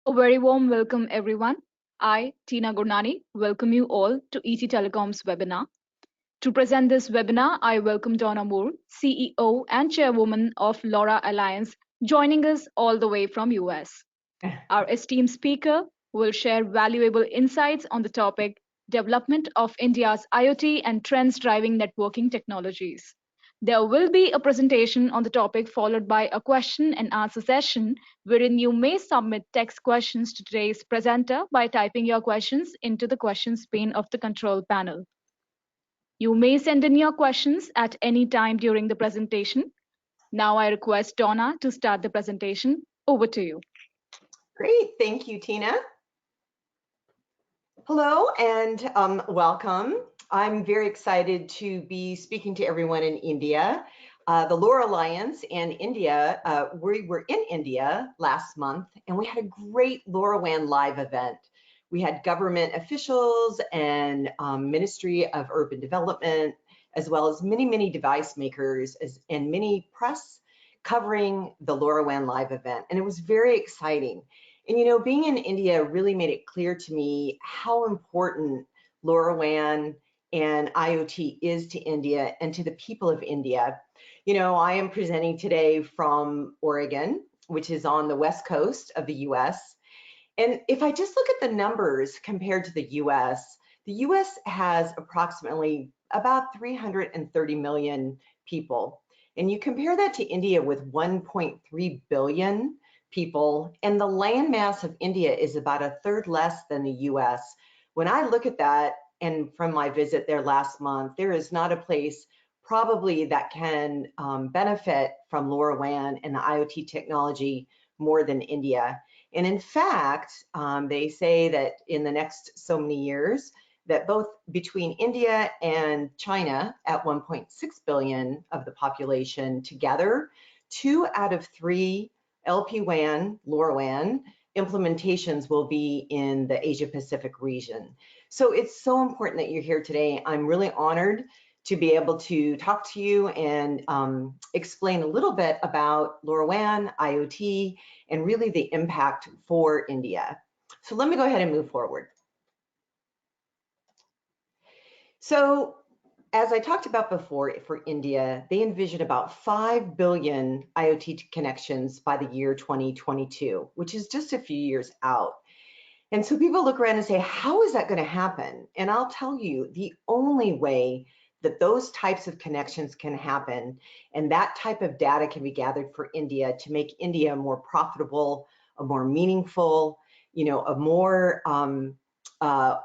A very warm welcome, everyone. I, Tina Gurnani, welcome you all to ET Telecom's webinar. To present this webinar, I welcome Donna Moore, CEO and Chairwoman of LoRa Alliance, joining us all the way from US. Our esteemed speaker will share valuable insights on the topic Development of India's IoT and Trends Driving Networking Technologies. There will be a presentation on the topic followed by a question and answer session wherein you may submit text questions to today's presenter by typing your questions into the questions pane of the control panel. You may send in your questions at any time during the presentation. Now I request Donna to start the presentation. Over to you. Great, thank you, Tina. Hello and welcome. I'm very excited to be speaking to everyone in India. The LoRa Alliance and India, we were in India last month and we had a great LoRaWAN live event. We had government officials and Ministry of Urban Development, as well as many device makers and many press covering the LoRaWAN live event. And it was very exciting. And you know, being in India really made it clear to me how important LoRaWAN and IoT is to India and to the people of India. You know, I am presenting today from Oregon, which is on the west coast of the US. And if I just look at the numbers compared to the US has approximately about 330 million people. And you compare that to India with 1.3 billion people, and the land mass of India is about a third less than the US. When I look at that, and from my visit there last month, there is not a place probably that can benefit from LoRaWAN and the IoT technology more than India. And in fact, they say that in the next so many years, that both between India and China at 1.6 billion of the population together, 2 out of 3 LPWAN, LoRaWAN implementations will be in the Asia Pacific region. So it's so important that you're here today. I'm really honored to be able to talk to you and explain a little bit about LoRaWAN, IoT, and really the impact for India. So let me go ahead and move forward. So as I talked about before, for India, they envision about 5 billion IoT connections by the year 2022, which is just a few years out. And so people look around and say, how is that going to happen? And I'll tell you, the only way that those types of connections can happen and that type of data can be gathered for India to make India more profitable, a more meaningful, you know, a more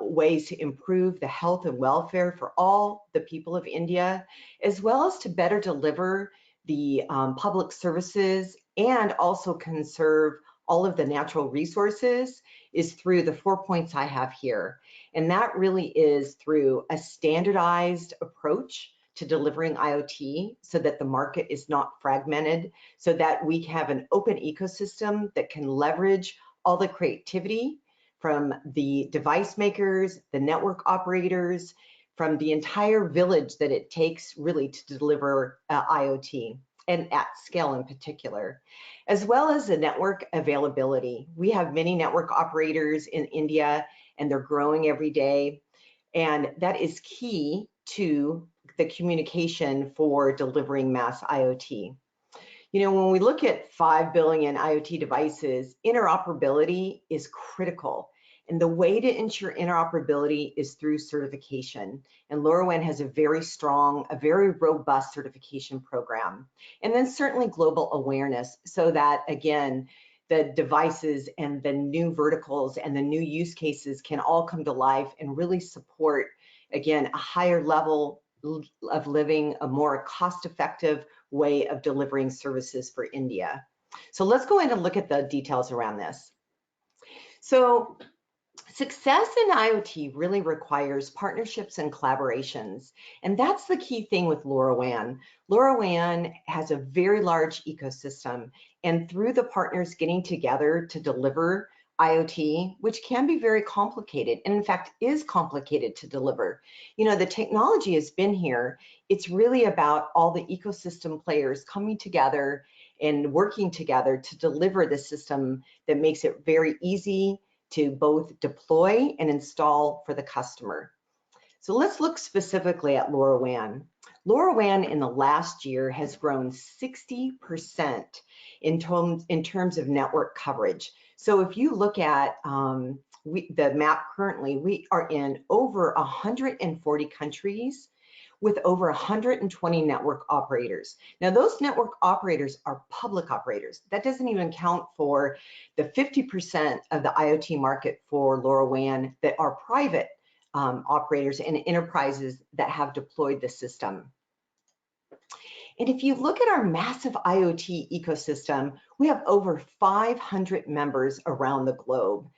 ways to improve the health and welfare for all the people of India, as well as to better deliver the public services and also conserve all of the natural resources, is through the 4 points I have here. And that really is through a standardized approach to delivering IoT so that the market is not fragmented, so that we have an open ecosystem that can leverage all the creativity from the device makers, the network operators, from the entire village that it takes really to deliver IoT, and at scale in particular, as well as the network availability. We have many network operators in India and they're growing every day. And that is key to the communication for delivering mass IoT. You know, when we look at 5 billion IoT devices, interoperability is critical. And the way to ensure interoperability is through certification. And LoRaWAN has a very strong, a very robust certification program. And then certainly global awareness so that, again, the devices and the new verticals and the new use cases can all come to life and really support, again, a higher level of living, a more cost-effective way of delivering services for India. So let's go in and look at the details around this. So success in IoT really requires partnerships and collaborations, and that's the key thing with LoRaWAN. LoRaWAN has a very large ecosystem, and through the partners getting together to deliver IoT, which can be very complicated, and in fact is complicated to deliver. You know, the technology has been here. It's really about all the ecosystem players coming together and working together to deliver the system that makes it very easy to both deploy and install for the customer. So let's look specifically at LoRaWAN. LoRaWAN in the last year has grown 60% in terms of network coverage. So if you look at the map currently, we are in over 140 countries with over 120 network operators. Now, those network operators are public operators. That doesn't even count for the 50% of the IoT market for LoRaWAN that are private operators and enterprises that have deployed the system. And if you look at our massive IoT ecosystem, we have over 500 members around the globe.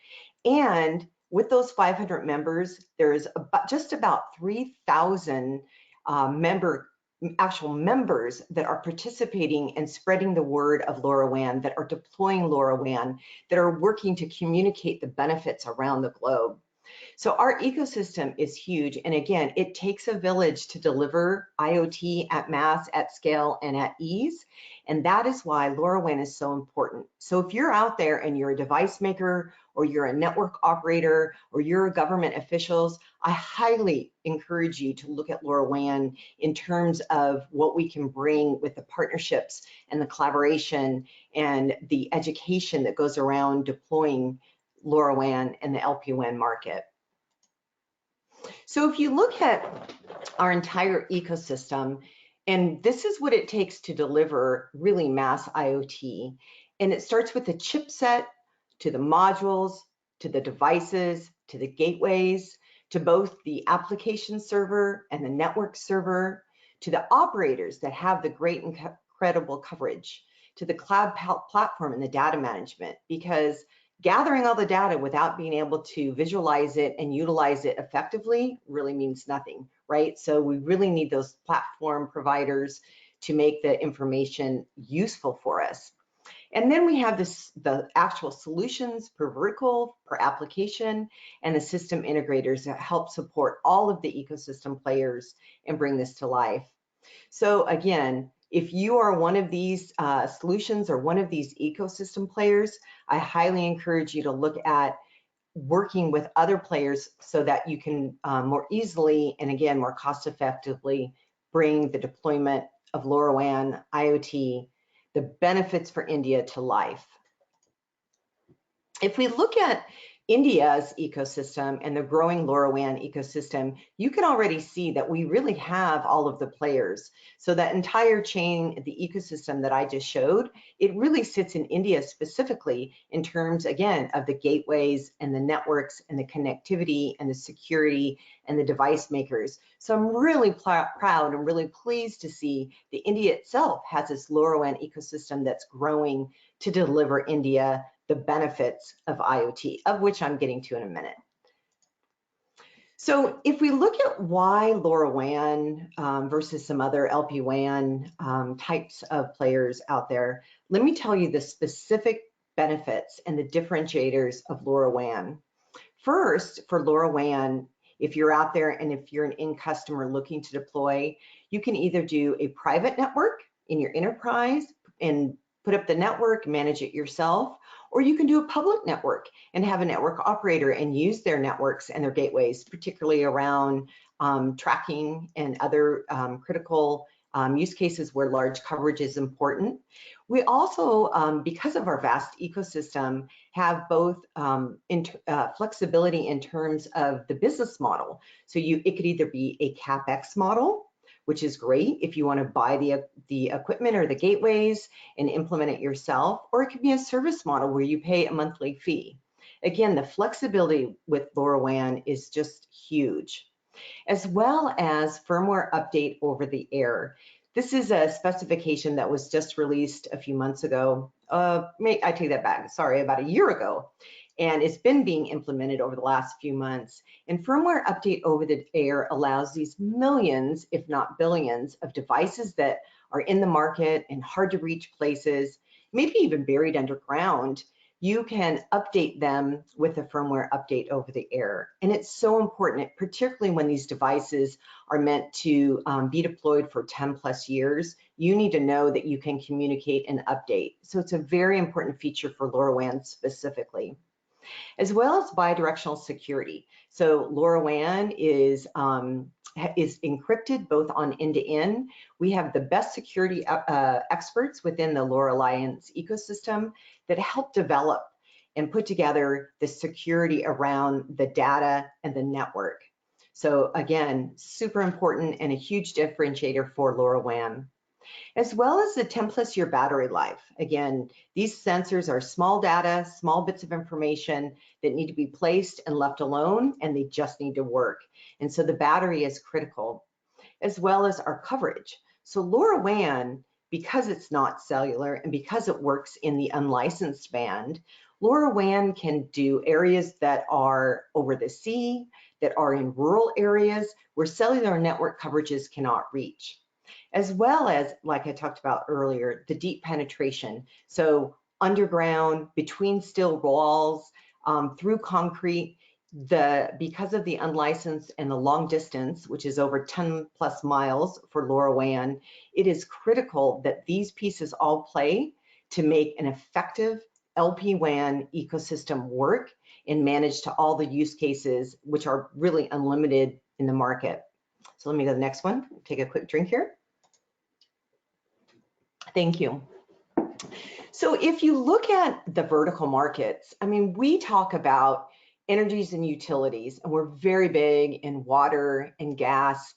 And with those 500 members, there's just about 3,000 actual members that are participating and spreading the word of LoRaWAN, that are deploying LoRaWAN, that are working to communicate the benefits around the globe. So our ecosystem is huge. And again, it takes a village to deliver IoT at mass, at scale, and at ease. And that is why LoRaWAN is so important. So if you're out there and you're a device maker, or you're a network operator, or you're government officials, I highly encourage you to look at LoRaWAN in terms of what we can bring with the partnerships and the collaboration and the education that goes around deploying LoRaWAN and the LPWAN market. So if you look at our entire ecosystem, and this is what it takes to deliver really mass IoT, and it starts with the chipset, to the modules, to the devices, to the gateways, to both the application server and the network server, to the operators that have the great and incredible coverage, to the cloud platform and the data management, because gathering all the data without being able to visualize it and utilize it effectively really means nothing, right? So we really need those platform providers to make the information useful for us. And then we have the actual solutions per vertical, per application, and the system integrators that help support all of the ecosystem players and bring this to life. So again, if you are one of these solutions or one of these ecosystem players, I highly encourage you to look at working with other players so that you can more easily and again, more cost effectively bring the deployment of LoRaWAN, IoT, the benefits for India to life. If we look at India's ecosystem and the growing LoRaWAN ecosystem, you can already see that we really have all of the players. So that entire chain, the ecosystem that I just showed, it really sits in India specifically in terms, again, of the gateways and the networks and the connectivity and the security and the device makers. So I'm really proud and really pleased to see that India itself has this LoRaWAN ecosystem that's growing to deliver India the benefits of IoT, of which I'm getting to in a minute. So if we look at why LoRaWAN versus some other LPWAN types of players out there, let me tell you the specific benefits and the differentiators of LoRaWAN. First, for LoRaWAN, if you're out there and if you're an end customer looking to deploy, you can either do a private network in your enterprise and put up the network, manage it yourself, or you can do a public network and have a network operator and use their networks and their gateways, particularly around tracking and other critical use cases where large coverage is important. We also, because of our vast ecosystem, have both flexibility in terms of the business model. So it could either be a CapEx model, which is great if you want to buy the equipment or the gateways and implement it yourself, or it could be a service model where you pay a monthly fee. Again, the flexibility with LoRaWAN is just huge, as well as firmware update over the air. This is a specification that was just released a few months ago. I take that back, sorry, about a year ago. And it's been being implemented over the last few months. And firmware update over the air allows these millions, if not billions, of devices that are in the market in hard to reach places, maybe even buried underground. You can update them with a firmware update over the air. And it's so important, particularly when these devices are meant to be deployed for 10 plus years. you need to know that you can communicate and update. So it's a very important feature for LoRaWAN specifically, as well as bidirectional security. So LoRaWAN is encrypted both on end-to-end. We have the best security experts within the LoRa Alliance ecosystem that help develop and put together the security around the data and the network. So again, super important and a huge differentiator for LoRaWAN, as well as the 10+ year battery life. Again, these sensors are small data, small bits of information that need to be placed and left alone, and they just need to work. And so the battery is critical, as well as our coverage. So LoRaWAN, because it's not cellular and because it works in the unlicensed band, LoRaWAN can do areas that are over the sea, that are in rural areas where cellular network coverages cannot reach, as well as, like I talked about earlier, the deep penetration. So underground, between steel walls, through concrete, because of the unlicensed and the long distance, which is over 10+ miles for LoRaWAN, it is critical that these pieces all play to make an effective LPWAN ecosystem work and manage to all the use cases, which are really unlimited in the market. So let me go to the next one. Take a quick drink here. Thank you. So if you look at the vertical markets, I mean, we talk about energies and utilities, and we're very big in water and gas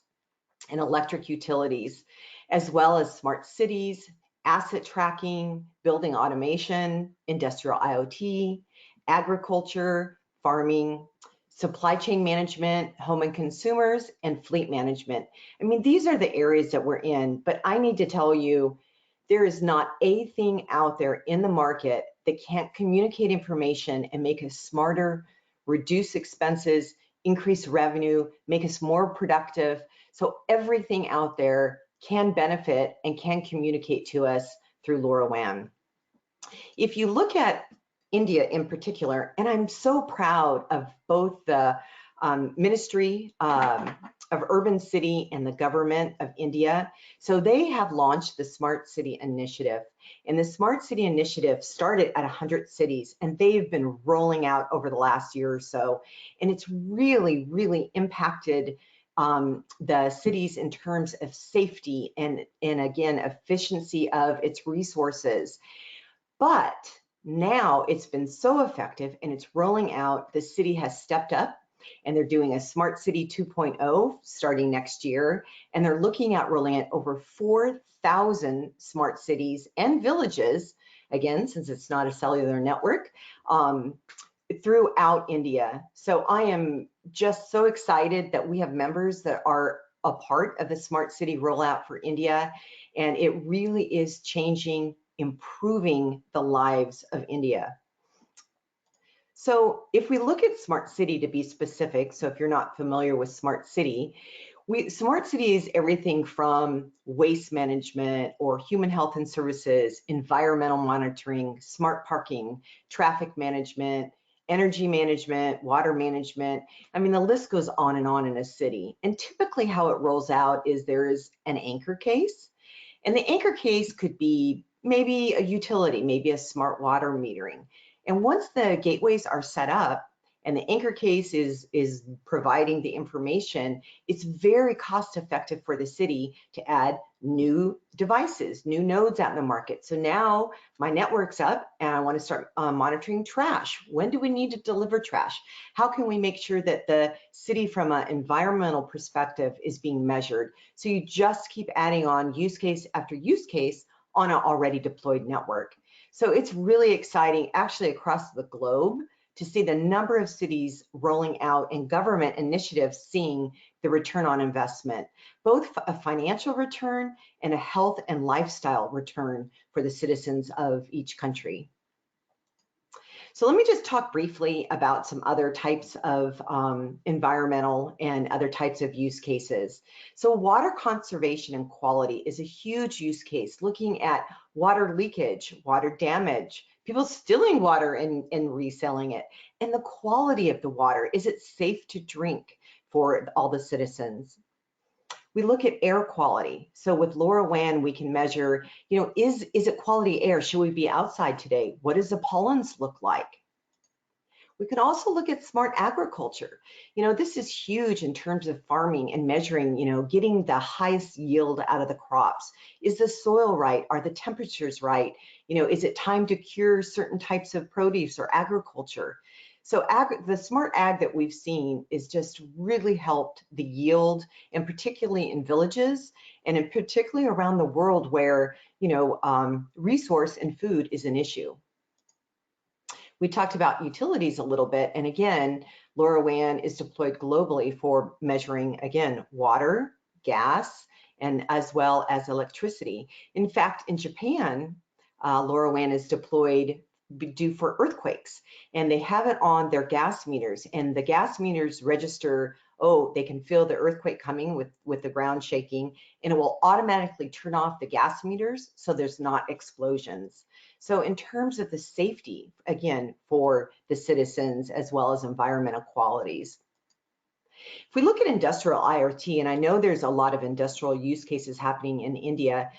and electric utilities, as well as smart cities, asset tracking, building automation, industrial IoT, agriculture, farming, supply chain management, home and consumers, and fleet management. I mean, these are the areas that we're in, but I need to tell you, there is not a thing out there in the market that can't communicate information and make us smarter, reduce expenses, increase revenue, make us more productive. So everything out there can benefit and can communicate to us through LoRaWAN. If you look at India in particular, and I'm so proud of both the Ministry of Urban City and the government of India. So they have launched the Smart City Initiative. And the Smart City Initiative started at 100 cities, and they've been rolling out over the last year or so. And it's really, really impacted the cities in terms of safety and again, efficiency of its resources. But now it's been so effective and it's rolling out, the city has stepped up and they're doing a Smart City 2.0 starting next year. And they're looking at rolling out over 4,000 smart cities and villages, again, since it's not a cellular network, throughout India. So I am just so excited that we have members that are a part of the Smart City rollout for India. And it really is changing, improving the lives of India. So if we look at Smart City to be specific, so if you're not familiar with Smart City, Smart City is everything from waste management or human health and services, environmental monitoring, smart parking, traffic management, energy management, water management. I mean, the list goes on in a city. And typically how it rolls out is there is an anchor case. And the anchor case could be maybe a utility, maybe a smart water metering. And once the gateways are set up and the anchor case is providing the information, it's very cost effective for the city to add new devices, new nodes out in the market. So now my network's up and I want to start monitoring trash. When do we need to deliver trash? How can we make sure that the city from an environmental perspective is being measured? So you just keep adding on use case after use case on an already deployed network. So it's really exciting actually across the globe to see the number of cities rolling out and government initiatives seeing the return on investment, both a financial return and a health and lifestyle return for the citizens of each country. So let me just talk briefly about some other types of environmental and other types of use cases. So water conservation and quality is a huge use case, looking at water leakage, water damage, people stealing water and reselling it, and the quality of the water. Is it safe to drink for all the citizens? We look at air quality. So with LoRaWAN, we can measure, is it quality air? Should we be outside today? What does the pollens look like? We can also look at smart agriculture. This is huge in terms of farming and measuring, getting the highest yield out of the crops. Is the soil right? Are the temperatures right? Is it time to cure certain types of produce or agriculture? So the smart ag that we've seen is just really helped the yield, and particularly in villages, and in particularly around the world where, resource and food is an issue. We talked about utilities a little bit, and again, LoRaWAN is deployed globally for measuring, again, water, gas, and as well as electricity. In fact, in Japan, LoRaWAN is deployed due for earthquakes, and they have it on their gas meters, and the gas meters register, they can feel the earthquake coming with the ground shaking, and it will automatically turn off the gas meters so there's not explosions. So in terms of the safety, again, for the citizens as well as environmental qualities. If we look at industrial IoT, and I know there's a lot of industrial use cases happening in India,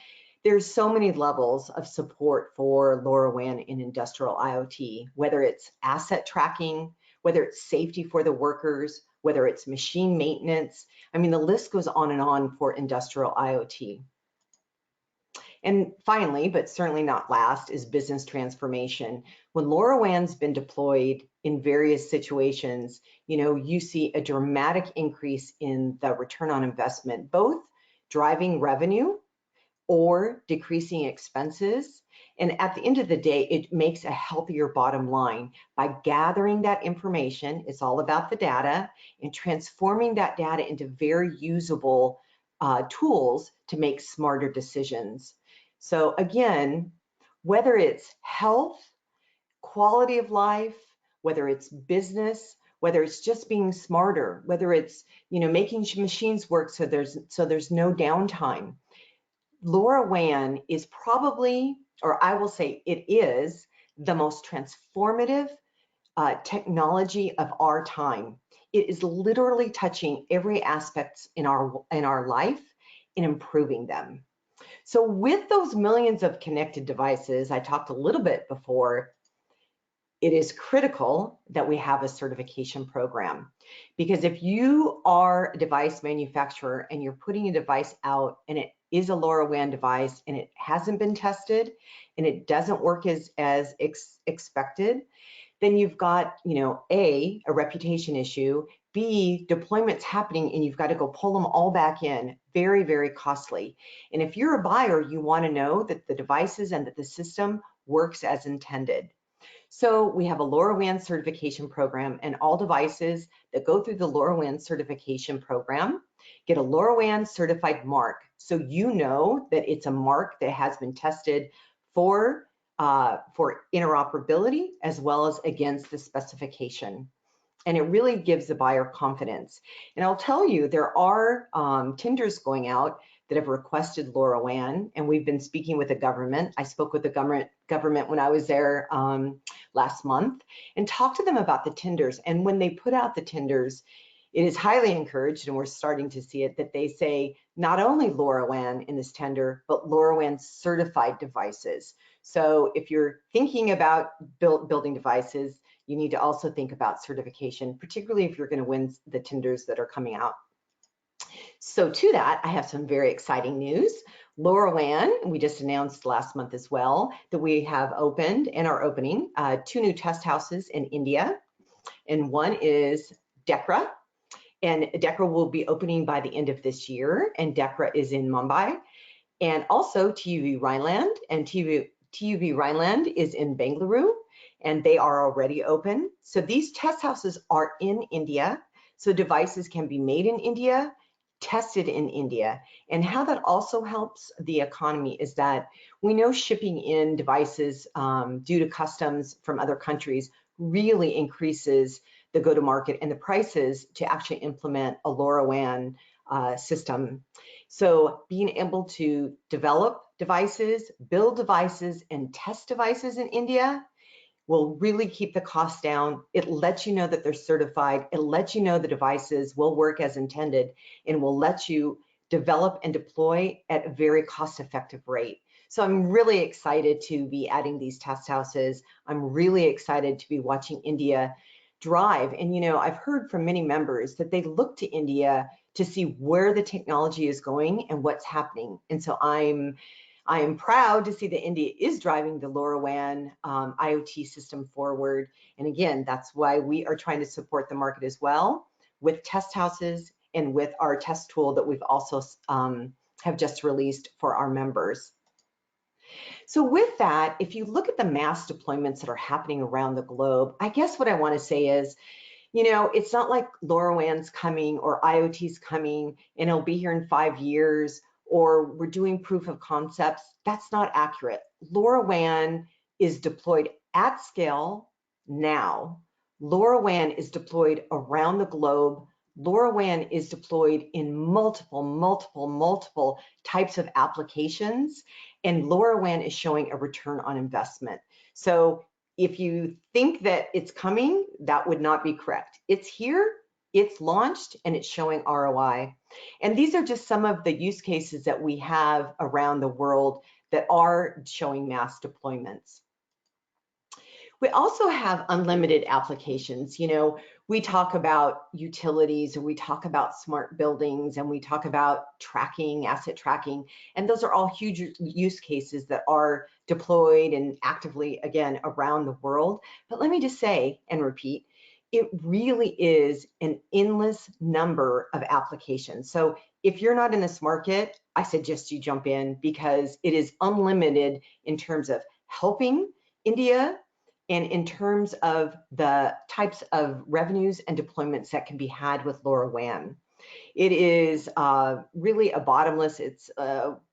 there's so many levels of support for LoRaWAN in industrial IoT, whether it's asset tracking, whether it's safety for the workers, whether it's machine maintenance. I mean, the list goes on and on for industrial IoT. And finally, but certainly not last, is business transformation. When LoRaWAN's been deployed in various situations, you see a dramatic increase in the return on investment, both driving revenue or decreasing expenses. And at the end of the day, it makes a healthier bottom line by gathering that information. It's all about the data and transforming that data into very usable tools to make smarter decisions. So again, whether it's health, quality of life, whether it's business, whether it's just being smarter, whether it's making machines work so there's no downtime, LoRaWAN is probably, or I will say it is, the most transformative technology of our time. It is literally touching every aspect in our life and improving them. So with those millions of connected devices, I talked a little bit before, it is critical that we have a certification program, because if you are a device manufacturer and you're putting a device out and it is a LoRaWAN device and it hasn't been tested and it doesn't work as expected, then you've got, A, a reputation issue, B, deployments happening and you've got to go pull them all back in. Very, very costly. And if you're a buyer, you want to know that the devices and that the system works as intended. So we have a LoRaWAN certification program, and all devices that go through the LoRaWAN certification program get a LoRaWAN certified mark. So you know that it's a mark that has been tested for interoperability as well as against the specification. And it really gives the buyer confidence. And I'll tell you, there are tenders going out that have requested LoRaWAN, and we've been speaking with the government. I spoke with the government when I was there last month and talked to them about the tenders. And when they put out the tenders, it is highly encouraged, and we're starting to see it, that they say not only LoRaWAN in this tender, but LoRaWAN certified devices. So if you're thinking about building devices, you need to also think about certification, particularly if you're going to win the tenders that are coming out. So to that, I have some very exciting news. LoRaWAN, we just announced last month as well that we have opened and are opening 2 new test houses in India, and one is DEKRA, and DEKRA will be opening by the end of this year, and DEKRA is in Mumbai, and also TUV Rhineland, and TUV Rhineland is in Bengaluru, and they are already open. So these test houses are in India, so devices can be made in India, tested in India. And how that also helps the economy is that we know shipping in devices due to customs from other countries really increases the go-to-market and the prices to actually implement a LoRaWAN system. So being able to develop devices, build devices, and test devices in India will really keep the cost down. It lets you know that they're certified. It lets you know the devices will work as intended, and will let you develop and deploy at a very cost-effective rate. So I'm really excited to be adding these test houses. I'm really excited to be watching India drive. And I've heard from many members that they look to India to see where the technology is going and what's happening. And so I am proud to see that India is driving the LoRaWAN IoT system forward. And again, that's why we are trying to support the market as well with test houses and with our test tool that we've also have just released for our members. So with that, if you look at the mass deployments that are happening around the globe, I guess what I want to say is, it's not like LoRaWAN's coming or IoT's coming and it'll be here in 5 years, or we're doing proof of concepts. That's not accurate. LoRaWAN is deployed at scale now. LoRaWAN is deployed around the globe. LoRaWAN is deployed in multiple types of applications, and LoRaWAN is showing a return on investment. So if you think that it's coming, that would not be correct. It's here, it's launched, and it's showing ROI. And these are just some of the use cases that we have around the world that are showing mass deployments. We also have unlimited applications. We talk about utilities, and we talk about smart buildings, and we talk about tracking, asset tracking, and those are all huge use cases that are deployed and actively, again, around the world. But let me just say and repeat, it really is an endless number of applications. So if you're not in this market, I suggest you jump in, because it is unlimited in terms of helping India and in terms of the types of revenues and deployments that can be had with LoRaWAN. It is really a bottomless,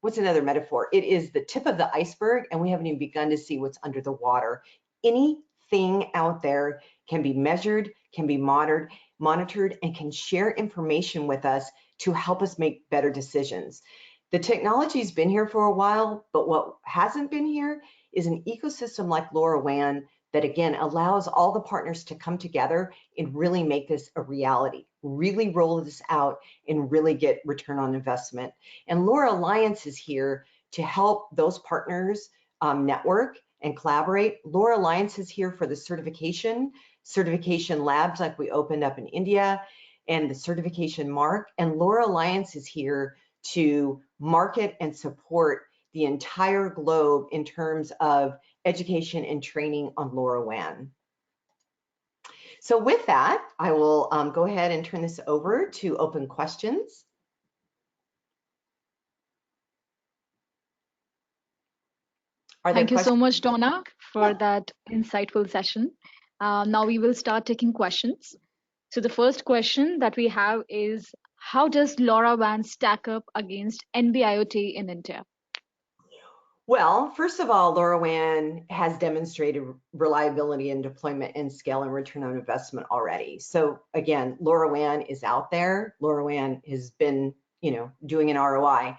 what's another metaphor? It is the tip of the iceberg, and we haven't even begun to see what's under the water. Anything out there can be measured, can be monitored, and can share information with us to help us make better decisions. The technology's been here for a while, but what hasn't been here is an ecosystem like LoRaWAN that, again, allows all the partners to come together and really make this a reality, really roll this out, and really get return on investment. And LoRa Alliance is here to help those partners network and collaborate. LoRa Alliance is here for the certification labs like we opened up in India, and the certification mark. And LoRa Alliance is here to market and support the entire globe in terms of education and training on LoRaWAN. So with that, I will go ahead and turn this over to open questions. Thank you so much, Donna, for that insightful session. Now we will start taking questions. So the first question that we have is, how does LoRaWAN stack up against NB-IoT in India? Well, first of all, LoRaWAN has demonstrated reliability and deployment and scale and return on investment already. So again, LoRaWAN is out there. LoRaWAN has been, doing an ROI.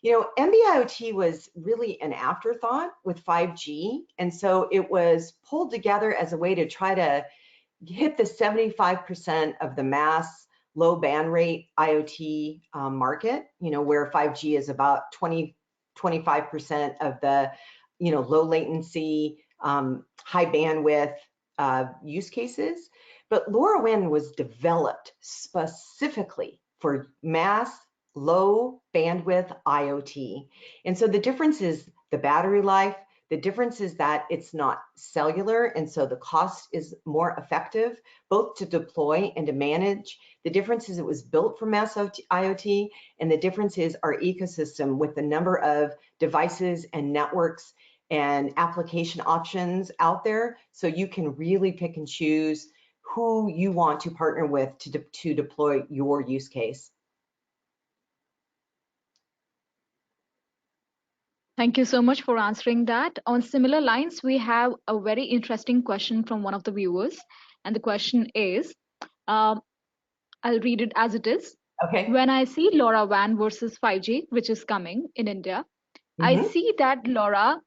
NB-IoT was really an afterthought with 5G. And so it was pulled together as a way to try to hit the 75% of the mass low band rate IoT market, where 5G is about 25% of the, low latency, high bandwidth use cases. But LoRaWAN was developed specifically for mass low bandwidth IoT. And so the difference is the battery life. The difference is that it's not cellular, and so the cost is more effective, both to deploy and to manage. The difference is it was built for mass IoT, and the difference is our ecosystem with the number of devices and networks and application options out there, so you can really pick and choose who you want to partner with to deploy your use case. Thank you so much for answering that. On similar lines, we have a very interesting question from one of the viewers. And the question is, I'll read it as it is. Okay. When I see LoRaWAN versus 5G, which is coming in India, I see that LoRa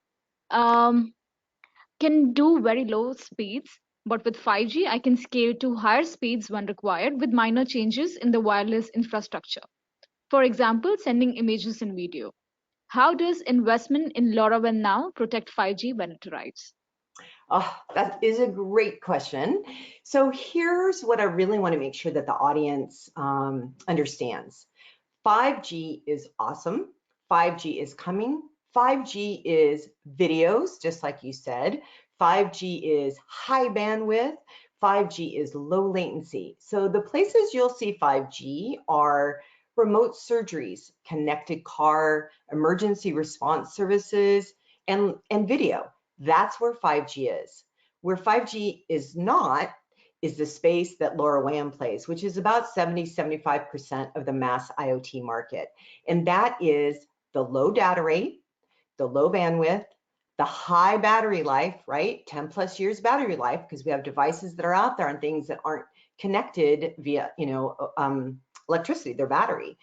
can do very low speeds, but with 5G, I can scale to higher speeds when required with minor changes in the wireless infrastructure. For example, sending images and video. How does investment in LoRaWAN now protect 5G when it arrives? Oh, that is a great question. So here's what I really want to make sure that the audience understands. 5G is awesome. 5G is coming. 5G is videos, just like you said. 5G is high bandwidth. 5G is low latency. So the places you'll see 5G are remote surgeries, connected car, emergency response services, and video. That's where 5G is. Where 5G is not is the space that LoRaWAN plays, which is about 70–75% of the mass IoT market. And that is the low data rate, the low bandwidth, the high battery life, right? 10+ years battery life, because we have devices that are out there and things that aren't connected via, electricity, their battery.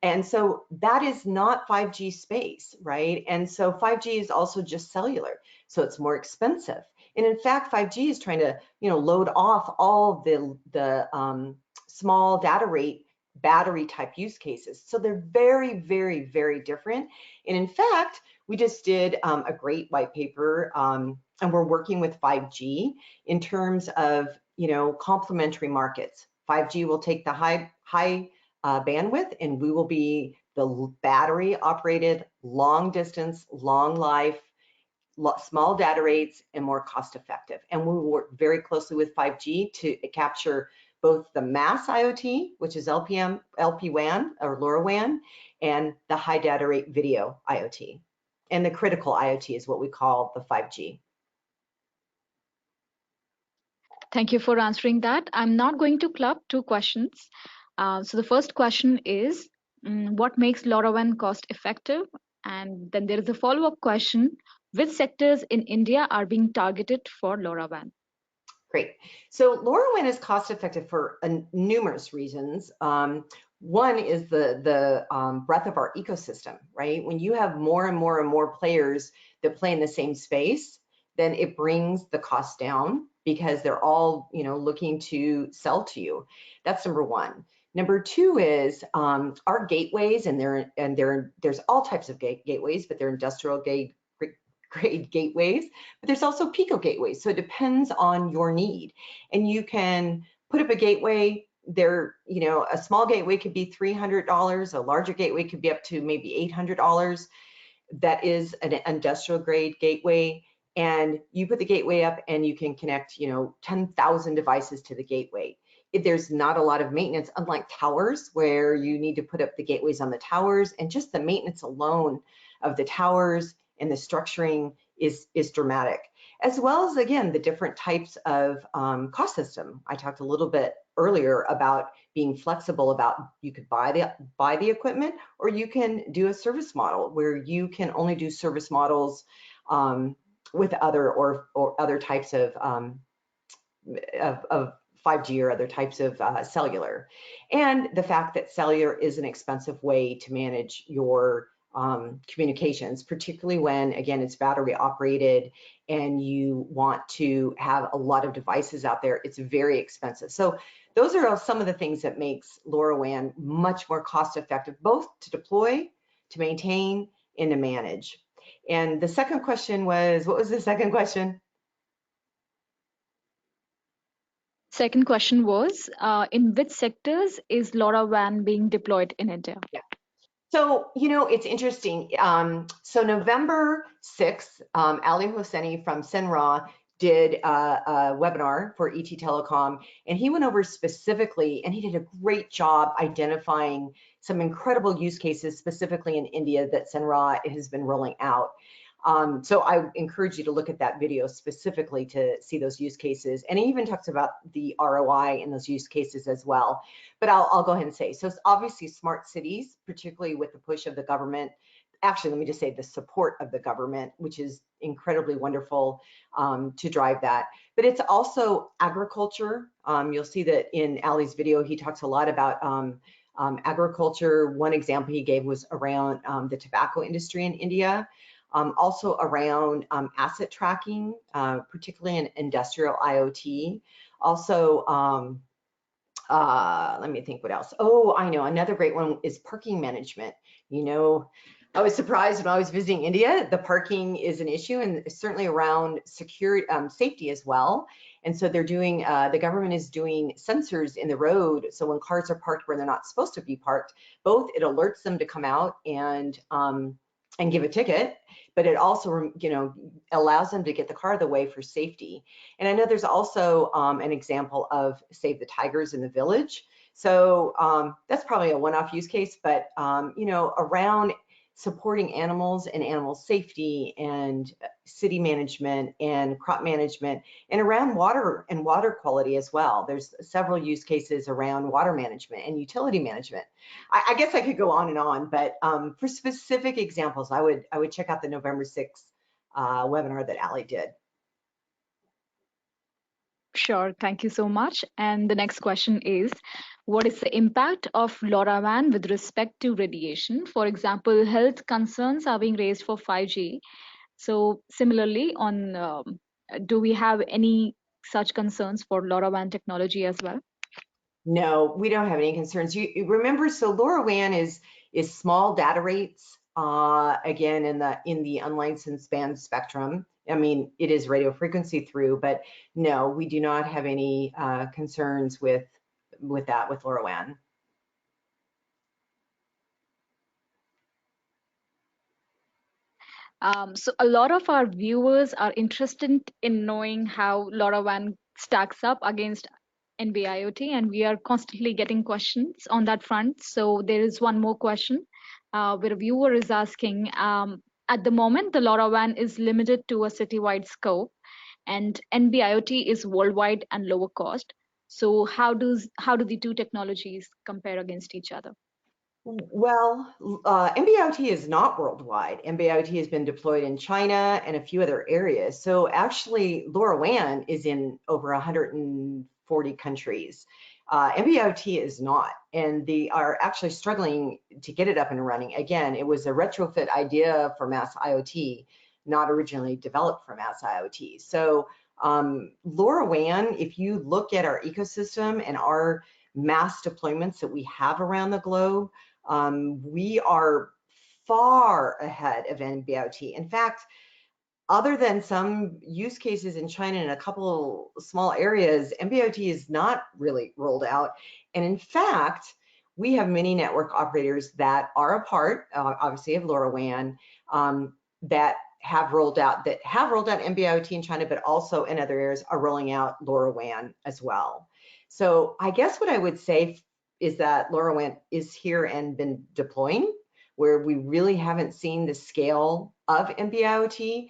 And so that is not 5G space, right? And so 5G is also just cellular, so it's more expensive. And in fact, 5G is trying to, load off all the small data rate battery type use cases. So they're very, very, very different. And in fact, we just did a great white paper, and we're working with 5G in terms of, complementary markets. 5G will take the high bandwidth, and we will be the battery operated, long distance, long life, small data rates, and more cost effective. And we will work very closely with 5G to capture both the mass IoT, which is LPWAN or LoRaWAN, and the high data rate video IoT. And the critical IoT is what we call the 5G. Thank you for answering that. I'm not going to club two questions. So the first question is, what makes LoRaWAN cost effective? And then there is a follow-up question, which sectors in India are being targeted for LoRaWAN? Great. So LoRaWAN is cost effective for numerous reasons. One is the breadth of our ecosystem, right? When you have more and more and more players that play in the same space, then it brings the cost down because they're all, looking to sell to you. That's number one. Number two is our gateways, and there's all types of gateways, but they're industrial grade gateways, but there's also Pico gateways. So it depends on your need. And you can put up a gateway there, a small gateway could be $300, a larger gateway could be up to maybe $800. That is an industrial grade gateway. And you put the gateway up and you can connect, 10,000 devices to the gateway. There's not a lot of maintenance, unlike towers, where you need to put up the gateways on the towers, and just the maintenance alone of the towers and the structuring is dramatic, as well as, again, the different types of cost system. I talked a little bit earlier about being flexible, about you could buy the equipment, or you can do a service model where you can only do service models with other types of 5G or other types of cellular. And the fact that cellular is an expensive way to manage your communications, particularly when, again, it's battery operated and you want to have a lot of devices out there, it's very expensive. So those are some of the things that makes LoRaWAN much more cost effective, both to deploy, to maintain, and to manage. And the second question was, what was the second question? Second question was, in which sectors is LoRaWAN being deployed in India? Yeah. So, it's interesting. So November 6th, Ali Hosseini from Sinra did a webinar for ET Telecom, and he went over specifically, and he did a great job identifying some incredible use cases specifically in India that Sinra has been rolling out. So I encourage you to look at that video specifically to see those use cases. And he even talks about the ROI in those use cases as well. But I'll go ahead and say, so it's obviously smart cities, particularly with the push of the government. Actually, let me just say the support of the government, which is incredibly wonderful to drive that. But it's also agriculture. You'll see that in Ali's video, he talks a lot about agriculture. One example he gave was around the tobacco industry in India. Also around asset tracking, particularly in industrial IoT. Also Let me think what else. Oh, I know another great one is parking management. You know, I was surprised when I was visiting India. The parking is an issue, and certainly around security, safety as well. And so they're doing, the government is doing sensors in the road. So when cars are parked where they're not supposed to be parked, both it alerts them to come out and give a ticket, but it also, you know, allows them to get the car out of the way for safety. And I know there's also an example of Save the Tigers in the Village. So that's probably a one-off use case, but you know, around supporting animals and animal safety and city management and crop management and around water and water quality as well. There's several use cases around water management and utility management. I guess I could go on, but for specific examples, I would check out the November 6th webinar that Ali did. Sure, thank you so much. And the next question is, what is the impact of LoRaWAN with respect to radiation? For example, health concerns are being raised for 5G. So similarly, do we have any such concerns for LoRaWAN technology as well? No, we don't have any concerns. You remember, so LoRaWAN is small data rates, again, in the unlicensed band spectrum. I mean, it is radio frequency through, but no, we do not have any concerns with that with LoRaWAN. So a lot of our viewers are interested in knowing how LoRaWAN stacks up against NB-IoT, and we are constantly getting questions on that front. So there is one more question where a viewer is asking, at the moment, the LoRaWAN is limited to a citywide scope, and NB-IoT is worldwide and lower cost. So how do the two technologies compare against each other? Well, NB-IoT is not worldwide. NB-IoT has been deployed in China and a few other areas. So actually, LoRaWAN is in over 140 countries. NB-IoT is not, and they are actually struggling to get it up and running. Again, it was a retrofit idea for mass IoT, not originally developed for mass IoT. So LoRaWAN, if you look at our ecosystem and our mass deployments that we have around the globe, we are far ahead of NB-IoT. In fact, other than some use cases in China and a couple small areas, NB-IoT is not really rolled out. And in fact, we have many network operators that are a part, obviously, of LoRaWAN, that have rolled out NB-IoT in China, but also in other areas are rolling out LoRaWAN as well. So I guess what I would say is that LoRaWAN is here and been deploying, where we really haven't seen the scale of NB-IoT.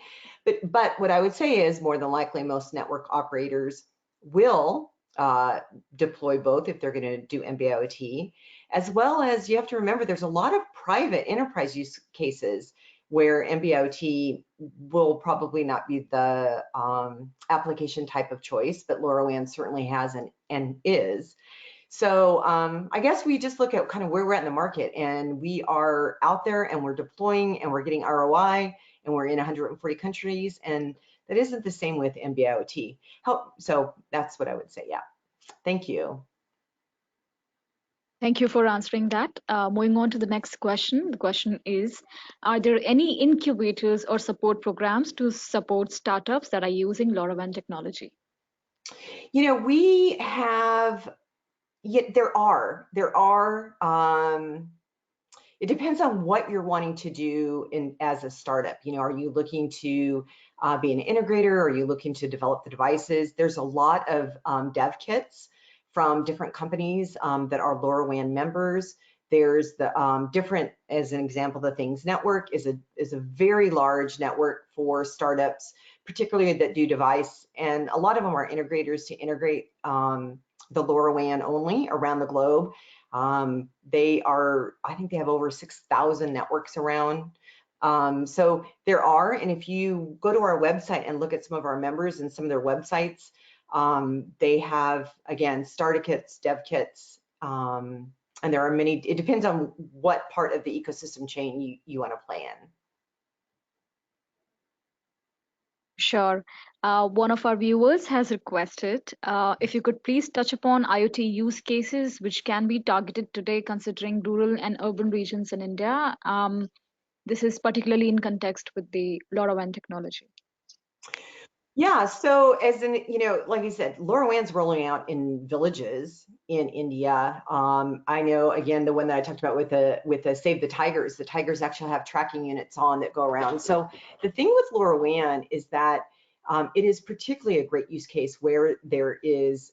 But what I would say is more than likely most network operators will deploy both if they're going to do NB-IoT, as well as you have to remember there's a lot of private enterprise use cases where NB-IoT will probably not be the application type of choice, but LoRaWAN certainly has and is. So I guess we just look at kind of where we're at in the market, and we are out there and we're deploying and we're getting ROI and we're in 140 countries, and that isn't the same with NB-IoT. So that's what I would say, yeah. Thank you. Thank you for answering that. Moving on to the next question. The question is, are there any incubators or support programs to support startups that are using LoRaWAN technology? You know, we have, there are. It depends on what you're wanting to do as a startup. You know, are you looking to be an integrator? Are you looking to develop the devices? There's a lot of dev kits from different companies that are LoRaWAN members. There's the different, as an example, the Things Network is a very large network for startups, particularly that do device, and a lot of them are integrators to integrate the LoRaWAN only around the globe. I think they have over 6,000 networks around. So there are, and if you go to our website and look at some of our members and some of their websites, they have, again, starter kits, dev kits, and there are many. It depends on what part of the ecosystem chain you want to play in. Sure. One of our viewers has requested if you could please touch upon IoT use cases which can be targeted today considering rural and urban regions in India. This is particularly in context with the LoRaWAN technology. Yeah, so as in, like I said, LoRaWAN's rolling out in villages in India. I know, again, the one that I talked about with the Save the Tigers actually have tracking units on that go around. So the thing with LoRaWAN is that it is particularly a great use case where there is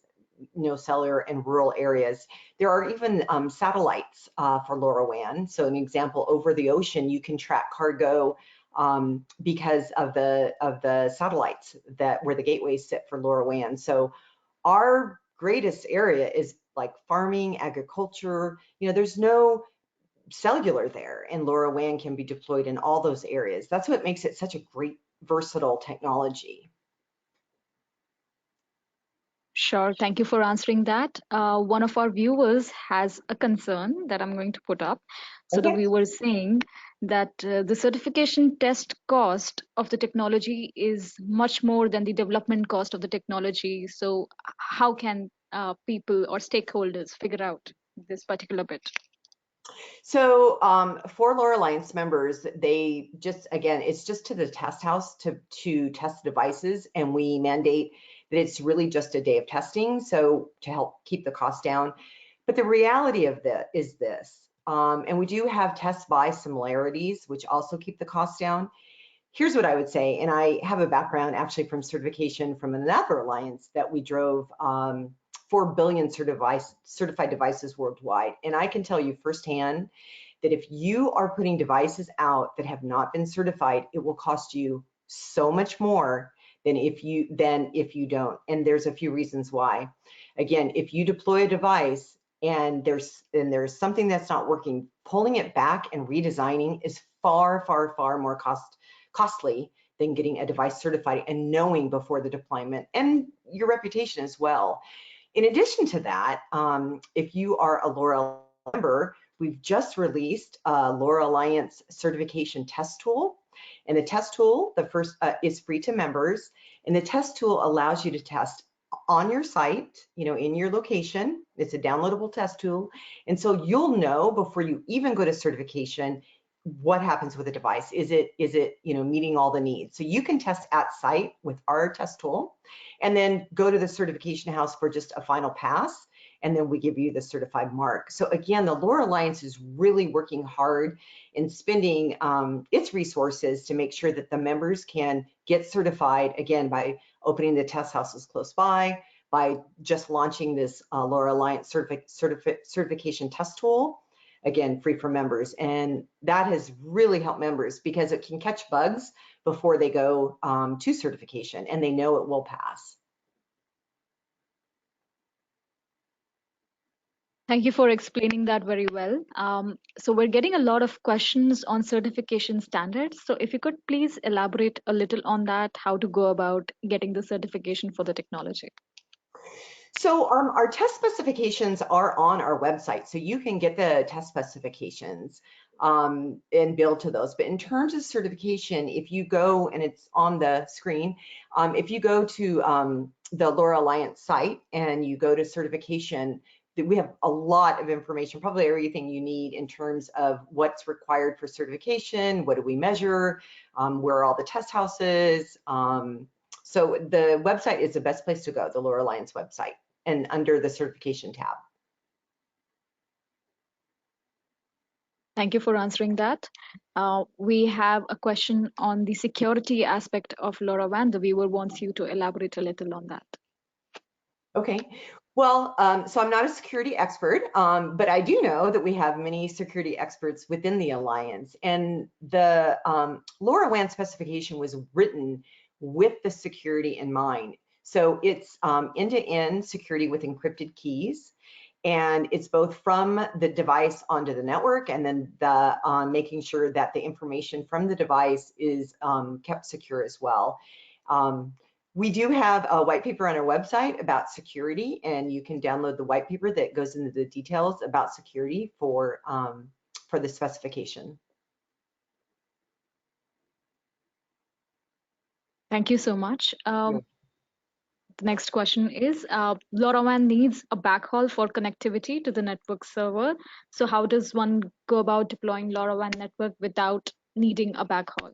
no cellular in rural areas. There are even satellites for LoRaWAN. So an example, over the ocean, you can track cargo because of the satellites that where the gateways sit for LoRaWAN. So our greatest area is like farming, agriculture. There's no cellular there, and LoRaWAN can be deployed in all those areas. That's what makes it such a great versatile technology. Sure. Thank you for answering that. One of our viewers has a concern that I'm going to put up. So the Okay. viewer is saying that the certification test cost of the technology is much more than the development cost of the technology. So how can people or stakeholders figure out this particular bit? So for LoRa Alliance members, they just, again, it's just to the test house to test devices, and we mandate that it's really just a day of testing, so to help keep the cost down. But the reality of that is this, and we do have test by similarities, which also keep the cost down. Here's what I would say, and I have a background actually from certification from another alliance that we drove 4 billion certified devices worldwide. And I can tell you firsthand that if you are putting devices out that have not been certified, it will cost you so much more than if you don't. And there's a few reasons why. Again, if you deploy a device and there's something that's not working, pulling it back and redesigning is far, far, far more costly than getting a device certified and knowing before the deployment, and your reputation as well. In addition to that, if you are a LoRa member, we've just released a LoRa Alliance certification test tool. And the test tool, the first is free to members. And the test tool allows you to test on your site, in your location. It's a downloadable test tool. And so you'll know before you even go to certification what happens with the device. Is it meeting all the needs? So you can test at site with our test tool, and then go to the certification house for just a final pass, and then we give you the certified mark. So again, the LoRa Alliance is really working hard in spending its resources to make sure that the members can get certified, again, by opening the test houses close by just launching this LoRa Alliance certification test tool, again, free for members. And that has really helped members because it can catch bugs before they go to certification, and they know it will pass. Thank you for explaining that very well. So we're getting a lot of questions on certification standards. So if you could please elaborate a little on that, how to go about getting the certification for the technology. So our test specifications are on our website, so you can get the test specifications and build to those. But in terms of certification, if you go, and it's on the screen, if you go to the LoRa Alliance site and you go to certification, we have a lot of information, probably everything you need in terms of what's required for certification, what do we measure, where are all the test houses. So the website is the best place to go, the LoRa Alliance website, and under the certification tab. Thank you for answering that. We have a question on the security aspect of LoRaWAN. The viewer wants you to elaborate a little on that. Okay. Well, so I'm not a security expert, but I do know that we have many security experts within the Alliance. And the LoRaWAN specification was written with the security in mind. So it's end-to-end security with encrypted keys. And it's both from the device onto the network, and then the making sure that the information from the device is kept secure as well. We do have a white paper on our website about security, and you can download the white paper that goes into the details about security for the specification. Thank you so much. You- The next question is LoRaWAN needs a backhaul for connectivity to the network server. So, how does one go about deploying LoRaWAN network without needing a backhaul?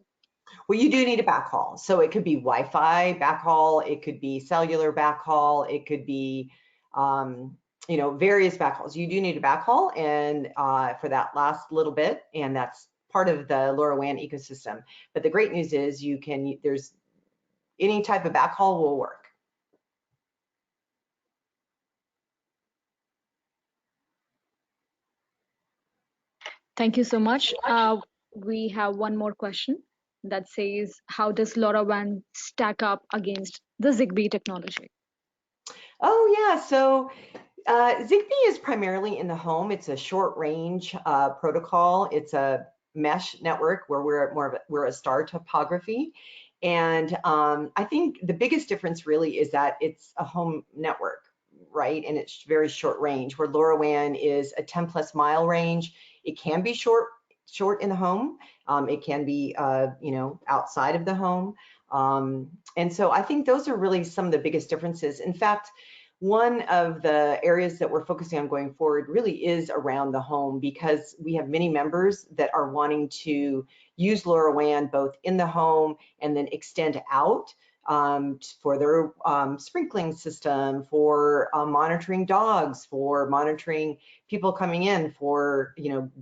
Well, you do need a backhaul. So it could be Wi-Fi backhaul, it could be cellular backhaul, it could be, um, various backhauls. You do need a backhaul, and for that last little bit, and that's part of the LoRaWAN ecosystem. But the great news is there's any type of backhaul will work. Thank you so much. We have one more question that says, how does LoRaWAN stack up against the Zigbee technology? Oh yeah, so Zigbee is primarily in the home. It's a short range protocol. It's a mesh network where we're a star topography. And I think the biggest difference really is that it's a home network, right? And it's very short range, where LoRaWAN is a 10+ mile range. It can be short in the home. It can be, outside of the home. And so I think those are really some of the biggest differences. In fact, one of the areas that we're focusing on going forward really is around the home, because we have many members that are wanting to use LoRaWAN both in the home and then extend out for their sprinkling system, for monitoring dogs, for monitoring people coming in, for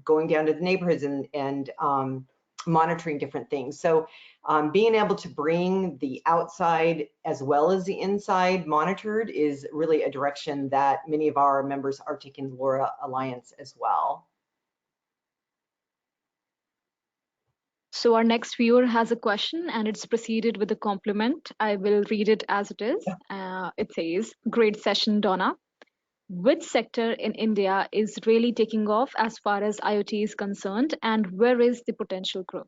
going down to the neighborhoods and monitoring different things. So being able to bring the outside as well as the inside monitored is really a direction that many of our members are taking the LoRa Alliance as well. So, our next viewer has a question and it's preceded with a compliment. I will read it as it is. It says, great session, Donna. Which sector in India is really taking off as far as IoT is concerned, and where is the potential growth?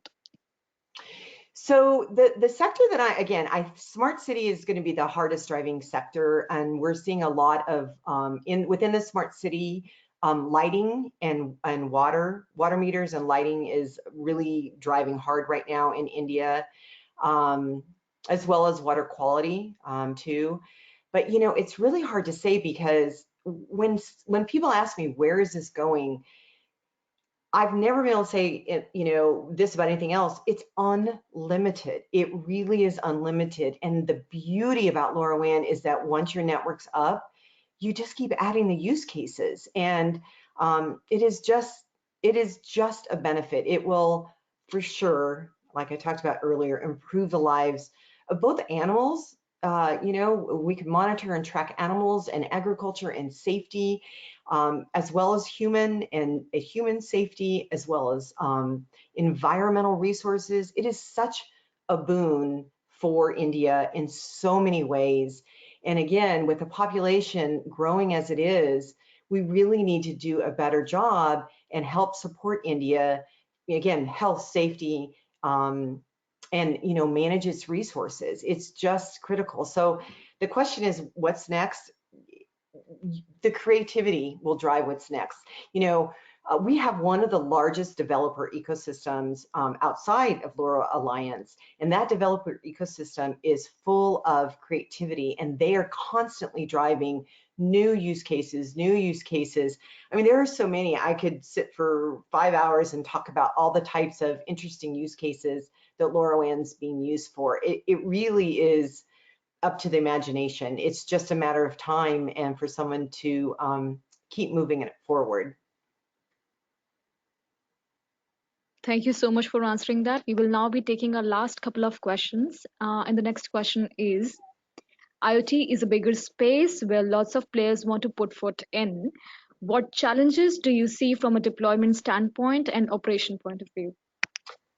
So the sector that smart city is going to be the hardest driving sector, and we're seeing a lot of within the smart city, lighting and water meters and lighting is really driving hard right now in India, um, as well as water quality too. But it's really hard to say, because when people ask me where is this going, I've never been able to say, this about anything else. It's unlimited. It really is unlimited. And the beauty about LoRaWAN is that once your network's up, you just keep adding the use cases. And it is just a benefit. It will, for sure, like I talked about earlier, improve the lives of both animals. We can monitor and track animals and agriculture and safety, as well as human safety, as well as environmental resources. It is such a boon for India in so many ways. And again, with the population growing as it is, we really need to do a better job and help support India, again, health, safety, and manage its resources. It's just critical. So the question is, what's next? The creativity will drive what's next. We have one of the largest developer ecosystems outside of LoRa Alliance, and that developer ecosystem is full of creativity, and they are constantly driving new use cases. I mean, there are so many. I could sit for 5 hours and talk about all the types of interesting use cases that LoRaWAN's being used for. It really is up to the imagination. It's just a matter of time and for someone to keep moving it forward. Thank you so much for answering that. We will now be taking our last couple of questions. And the next question is, IoT is a bigger space where lots of players want to put foot in. What challenges do you see from a deployment standpoint and operation point of view?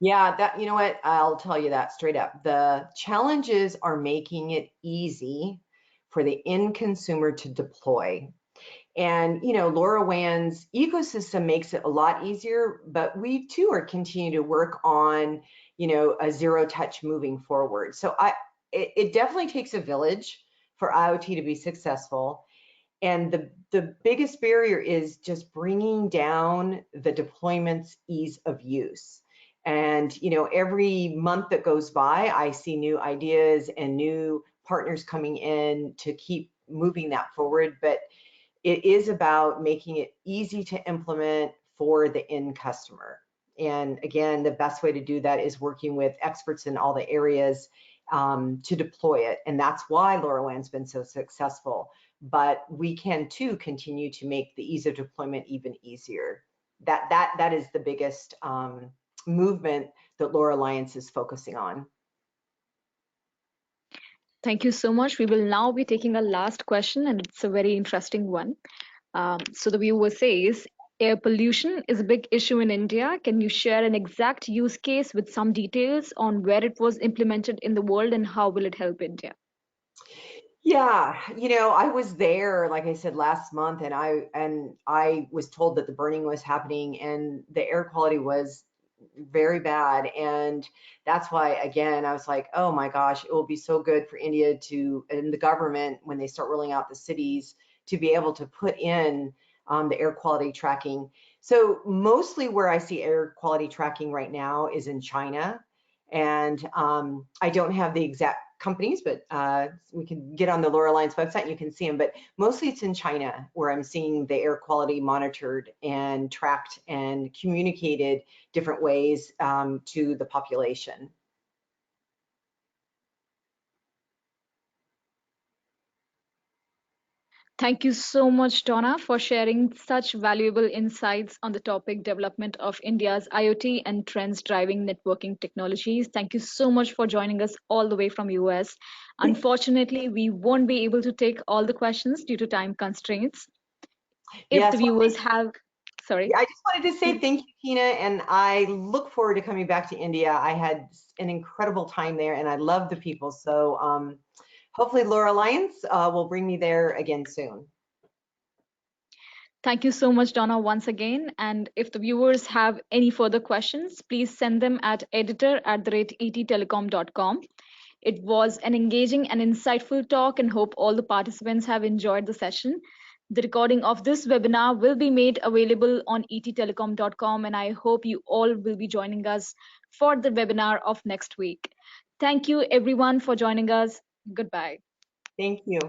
Yeah, you know what? I'll tell you that straight up. The challenges are making it easy for the end consumer to deploy. And LoRaWAN's ecosystem makes it a lot easier, but we too are continuing to work on, a zero touch moving forward. So it definitely takes a village for IoT to be successful. And the biggest barrier is just bringing down the deployment's ease of use. And, every month that goes by, I see new ideas and new partners coming in to keep moving that forward. But it is about making it easy to implement for the end customer. And again, the best way to do that is working with experts in all the areas to deploy it. And that's why LoRaWAN's been so successful. But we can too continue to make the ease of deployment even easier. That is the biggest movement that LoRa Alliance is focusing on. Thank you so much. We will now be taking a last question, and it's a very interesting one. So the viewer says, air pollution is a big issue in India. Can you share an exact use case with some details on where it was implemented in the world and how will it help India? Yeah, I was there, like I said, last month, and I was told that the burning was happening and the air quality was very bad. And that's why, again, I was like, oh my gosh, it will be so good for India and the government, when they start rolling out the cities, to be able to put in the air quality tracking. So mostly where I see air quality tracking right now is in China. And I don't have the exact companies, but we can get on the LoRa Alliance website and you can see them. But mostly it's in China where I'm seeing the air quality monitored and tracked and communicated different ways to the population. Thank you so much, Donna, for sharing such valuable insights on the topic development of India's IoT and trends driving networking technologies. Thank you so much for joining us all the way from US. Unfortunately, we won't be able to take all the questions due to time constraints. If the Yes, well, viewers have, sorry. yeah, I just wanted to say thank you, Tina, and I look forward to coming back to India. I had an incredible time there, and I love the people. So hopefully, LoRa Alliance will bring me there again soon. Thank you so much, Donna, once again. And if the viewers have any further questions, please send them at editor@ettelecom.com. It was an engaging and insightful talk, and hope all the participants have enjoyed the session. The recording of this webinar will be made available on ettelecom.com, and I hope you all will be joining us for the webinar of next week. Thank you, everyone, for joining us. Goodbye. Thank you.